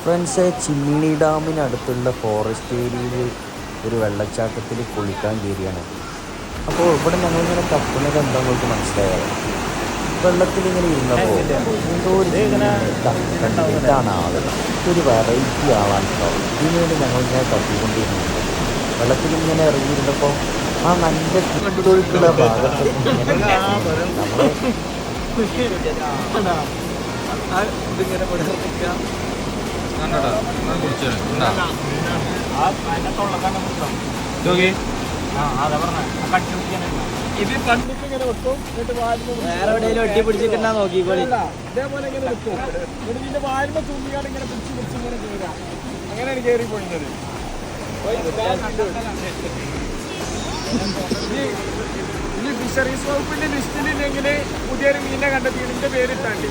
Friends, Chimmini ഡാമിനടുത്തുള്ള forest ഏരിയയിൽ ഒരു വെള്ളച്ചാട്ടത്തിൽ കുളിക്കാൻ കയറിയാണ്. അപ്പോൾ ഇവിടെ ഞങ്ങളിങ്ങനെ തപ്പുന്നത് എന്താ നിങ്ങൾക്ക് മനസ്സിലായത്? വെള്ളത്തിൽ ഇങ്ങനെ ഇരുന്നപ്പോൾ എന്തോ ഒരു ഇതാണ് ആള്, ഒരു വെറൈറ്റി ആളാണ് കേട്ടോ. ഇതിനുവേണ്ടി ഞങ്ങളിങ്ങനെ തപ്പിക്കൊണ്ടിരുന്നു. വെള്ളത്തിൽ ഇങ്ങനെ ഇറങ്ങിയിരുന്നപ്പോൾ ആ നല്ല കുത്തൊഴുക്കുള്ള ഭാഗത്ത് ഇത് കണ്ടിട്ട് ഇങ്ങനെ വെക്കും, വേറെ എവിടെയെങ്കിലും ഒട്ടി പിടിച്ചിട്ടുണ്ടാ നോക്കിക്കോളി. ഇതേപോലെ ഇങ്ങനെ വെക്കും. എന്നിട്ട് ഇതിന്റെ വാൽമ തുമ്പിയാണ് ഇങ്ങനെ പിടിച്ച് ഇങ്ങനെ കയറുക. അങ്ങനെയാണ് കയറി പോയിരുന്നത്. ഈ ഫിഷറീസ് വകുപ്പിന്റെ ലിസ്റ്റിലില്ലെങ്കിൽ പുതിയൊരു മീനെ കണ്ടെത്തി ഇതിന്റെ പേരിട്ടാണ്ട്